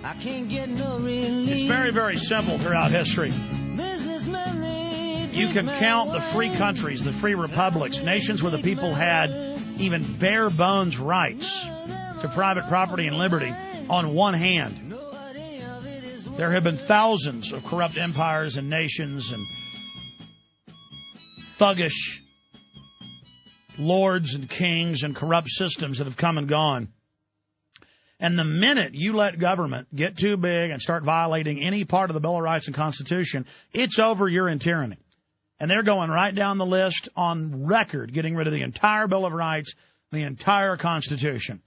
I can't get no relief. It's very, very simple throughout history. You can count the free countries, the free republics, nations where the people had even bare bones rights to private property and liberty on one hand. There have been thousands of corrupt empires and nations and thuggish lords and kings and corrupt systems that have come and gone. And the minute you let government get too big and start violating any part of the Bill of Rights and Constitution, it's over, you're in tyranny. And they're going right down the list on record, getting rid of the entire Bill of Rights, the entire Constitution.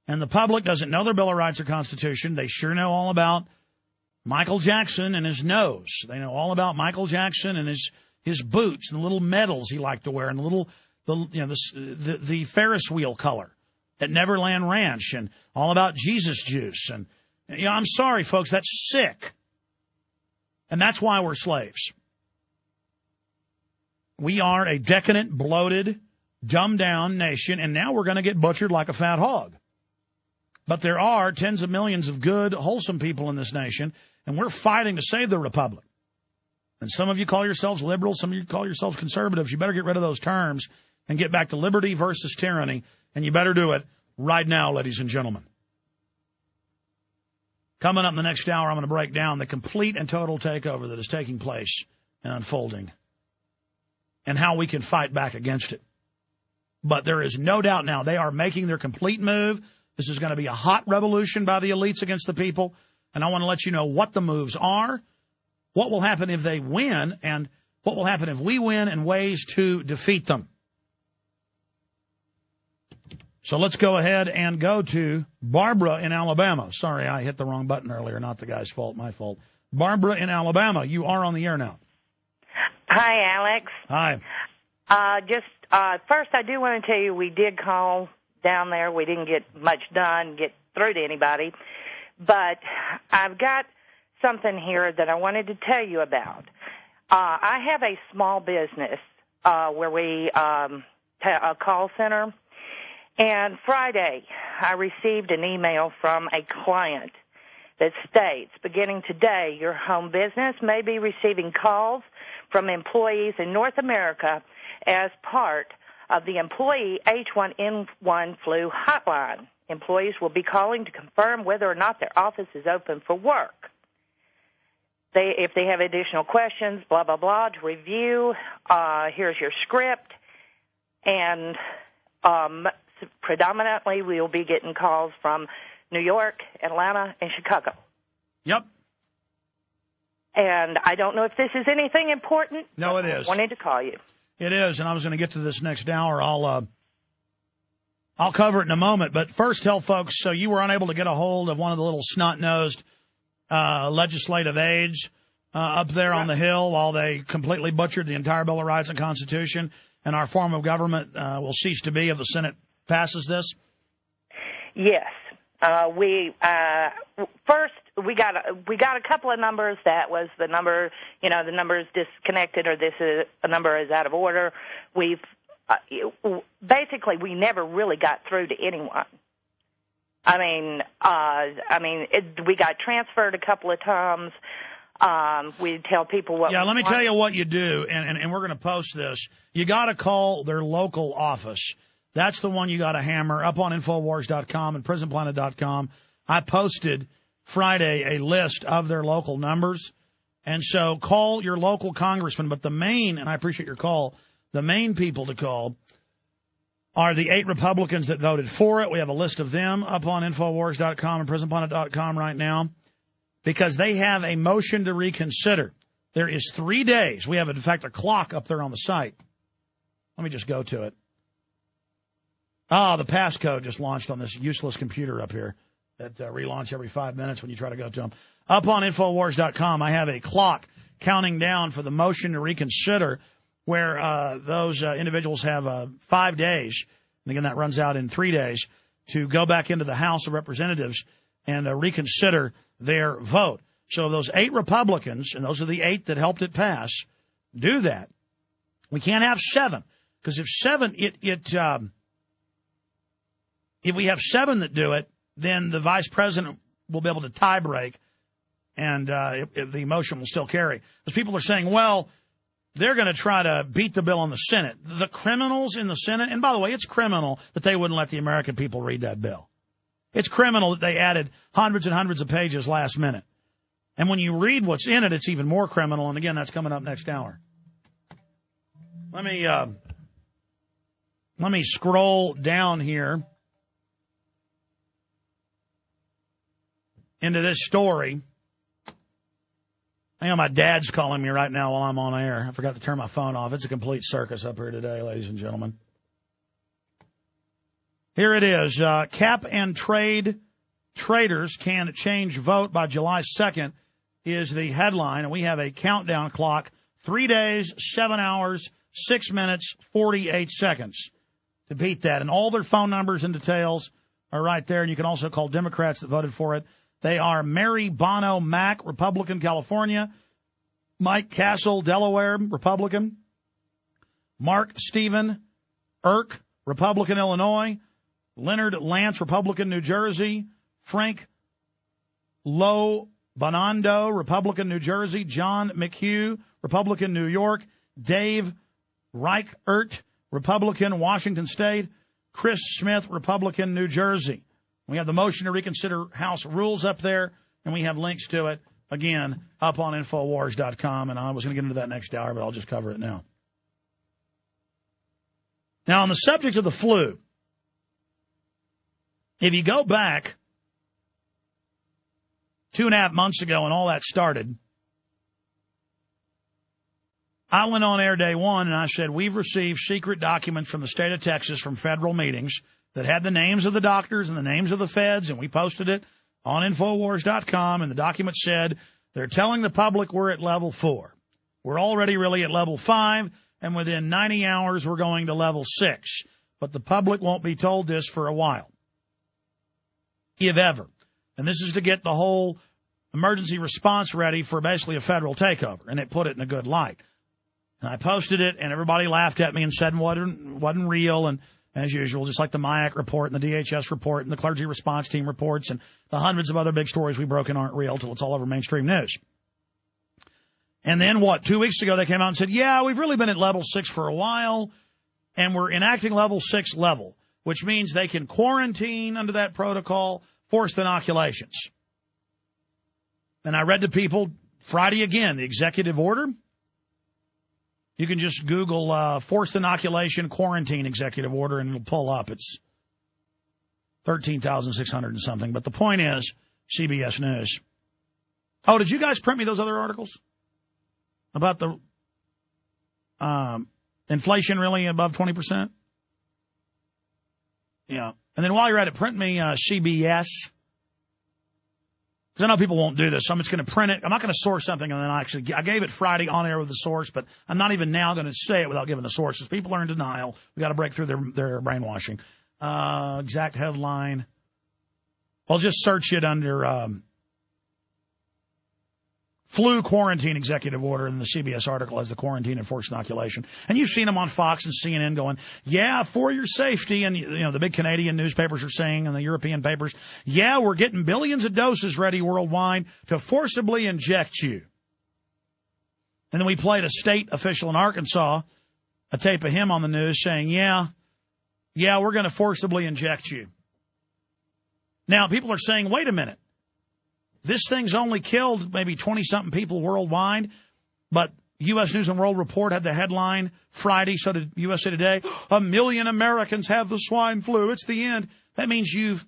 And the public doesn't know their Bill of Rights or Constitution. They sure know all about Michael Jackson and his nose. They know all about Michael Jackson and his boots and the little medals he liked to wear and the Ferris wheel color at Neverland Ranch and all about Jesus juice. And, I'm sorry, folks, that's sick. And that's why we're slaves. We are a decadent, bloated, dumbed-down nation, and now we're going to get butchered like a fat hog. But there are tens of millions of good, wholesome people in this nation, and we're fighting to save the republic. And some of you call yourselves liberals, some of you call yourselves conservatives. You better get rid of those terms and get back to liberty versus tyranny, and you better do it right now, ladies and gentlemen. Coming up in the next hour, I'm going to break down the complete and total takeover that is taking place and unfolding and how we can fight back against it. But there is no doubt now they are making their complete move. This is going to be a hot revolution by the elites against the people, and I want to let you know what the moves are, what will happen if they win, and what will happen if we win, and ways to defeat them. So let's go ahead and go to Barbara in Alabama. Sorry, I hit the wrong button earlier. Not the guy's fault, my fault. Barbara in Alabama, you are on the air now. Hi, Alex. Hi. First, I do want to tell you we did call down there. We didn't get much done, get through to anybody. But I've got something here that I wanted to tell you about. I have a small business where we a call center. And Friday, I received an email from a client that states, beginning today, your home business may be receiving calls from employees in North America as part of the employee H1N1 flu hotline. Employees will be calling to confirm whether or not their office is open for work. If they have additional questions, blah, blah, blah, to review, here's your script, and predominantly we will be getting calls from New York, Atlanta, and Chicago. Yep. And I don't know if this is anything important. No, it is. I wanted to call you. It is, and I was going to get to this next hour. I'll cover it in a moment. But first, tell folks, so you were unable to get a hold of one of the little snot-nosed legislative aides up there on the Hill while they completely butchered the entire Bill of Rights and Constitution, and our form of government will cease to be if the Senate passes this? Yes. First we got a couple of numbers. That was the number, the number is disconnected, or this is a number is out of order. We've basically we never really got through to anyone. We got transferred a couple of times. We tell people what. Yeah, let me tell you what you do, and we're going to post this. You got to call their local office. That's the one you got to hammer up on Infowars.com and PrisonPlanet.com. I posted Friday a list of their local numbers. And so call your local congressman. But the main, and I appreciate your call, the main people to call are the 8 Republicans that voted for it. We have a list of them up on Infowars.com and PrisonPlanet.com right now because they have a motion to reconsider. There is 3 days. We have, in fact, a clock up there on the site. Let me just go to it. The passcode just launched on this useless computer up here that relaunch every 5 minutes when you try to go to them. Up on Infowars.com, I have a clock counting down for the motion to reconsider where those individuals have 5 days. And again, that runs out in 3 days to go back into the House of Representatives and reconsider their vote. So those 8 Republicans, and those are the 8 that helped it pass, do that. We can't have 7 because if 7, if we have 7 that do it, then the vice president will be able to tie break, and the emotion will still carry. Because people are saying, well, they're going to try to beat the bill in the Senate. The criminals in the Senate, and by the way, it's criminal that they wouldn't let the American people read that bill. It's criminal that they added hundreds and hundreds of pages last minute. And when you read what's in it, it's even more criminal. And again, that's coming up next hour. Let me scroll down here into this story. I know my dad's calling me right now while I'm on air. I forgot to turn my phone off. It's a complete circus up here today, ladies and gentlemen. Here it is. Cap and trade traders can change vote by July 2nd is the headline. And we have a countdown clock. 3 days, 7 hours, 6 minutes, 48 seconds to beat that. And all their phone numbers and details are right there. And you can also call Democrats that voted for it. They are Mary Bono Mack, Republican, California. Mike Castle, Delaware, Republican. Mark Stephen Irk, Republican, Illinois. Leonard Lance, Republican, New Jersey. Frank Lo Bonando, Republican, New Jersey. John McHugh, Republican, New York. Dave Reichert, Republican, Washington State. Chris Smith, Republican, New Jersey. We have the motion to reconsider House rules up there, and we have links to it, again, up on Infowars.com. And I was going to get into that next hour, but I'll just cover it now. Now, on the subject of the flu, if you go back 2.5 months ago when all that started, I went on air day one and I said, we've received secret documents from the state of Texas from federal meetings that had the names of the doctors and the names of the feds, and we posted it on Infowars.com, and the document said they're telling the public we're at level 4. We're already really at level 5, and within 90 hours we're going to level 6. But the public won't be told this for a while, if ever. And this is to get the whole emergency response ready for basically a federal takeover, and it put it in a good light. And I posted it, and everybody laughed at me and said it wasn't real, and as usual, just like the MIAC report and the DHS report and the clergy response team reports and the hundreds of other big stories we broke in aren't real till it's all over mainstream news. And then 2 weeks ago they came out and said, yeah, we've really been at level 6 for a while, and we're enacting level 6 level, which means they can quarantine under that protocol, forced inoculations. And I read to people Friday again, the executive order. You can just Google forced inoculation quarantine executive order, and it'll pull up. It's 13,600 and something. But the point is, CBS News. Oh, did you guys print me those other articles about the inflation really above 20%? Yeah. And then while you're at it, print me CBS. Because I know people won't do this, so I'm just going to print it. I'm not going to source something, and then I gave it Friday on air with the source, but I'm not even now going to say it without giving the sources. People are in denial. We got to break through their brainwashing. Exact headline. I'll just search it under flu quarantine executive order, and the CBS article has the quarantine and forced inoculation. And you've seen them on Fox and CNN going, yeah, for your safety. And, the big Canadian newspapers are saying, and the European papers, yeah, we're getting billions of doses ready worldwide to forcibly inject you. And then we played a state official in Arkansas, a tape of him on the news saying, yeah, we're going to forcibly inject you. Now, people are saying, wait a minute. This thing's only killed maybe 20-something people worldwide, but U.S. News and World Report had the headline Friday, so did USA Today, 1 million Americans have the swine flu. It's the end. That means you've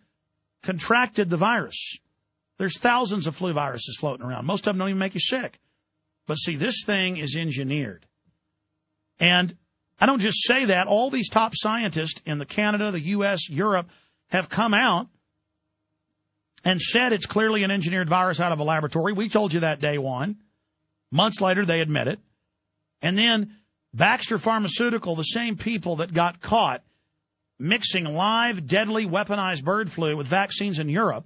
contracted the virus. There's thousands of flu viruses floating around. Most of them don't even make you sick. But see, this thing is engineered. And I don't just say that. All these top scientists in the Canada, the U.S., Europe have come out and said it's clearly an engineered virus out of a laboratory. We told you that day one. Months later, they admit it. And then Baxter Pharmaceutical, the same people that got caught mixing live, deadly, weaponized bird flu with vaccines in Europe,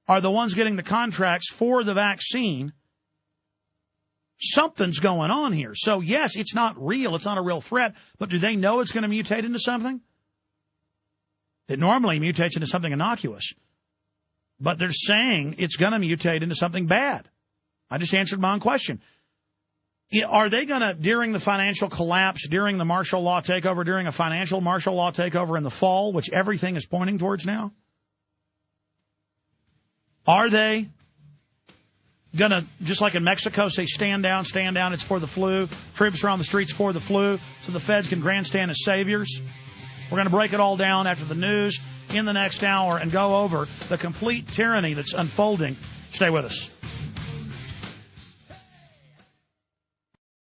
are the ones getting the contracts for the vaccine. Something's going on here. So, yes, it's not real. It's not a real threat. But do they know it's going to mutate into something? It normally mutates into something innocuous. but they're saying it's going to mutate into something bad. I just answered my own question. Are they going to, during the financial collapse, during the martial law takeover, during a financial martial law takeover in the fall, which everything is pointing towards now, are they going to, just like in Mexico, say stand down, it's for the flu, troops are on the streets for the flu, so the feds can grandstand as saviors? We're going to break it all down after the news in the next hour and go over the complete tyranny that's unfolding. Stay with us.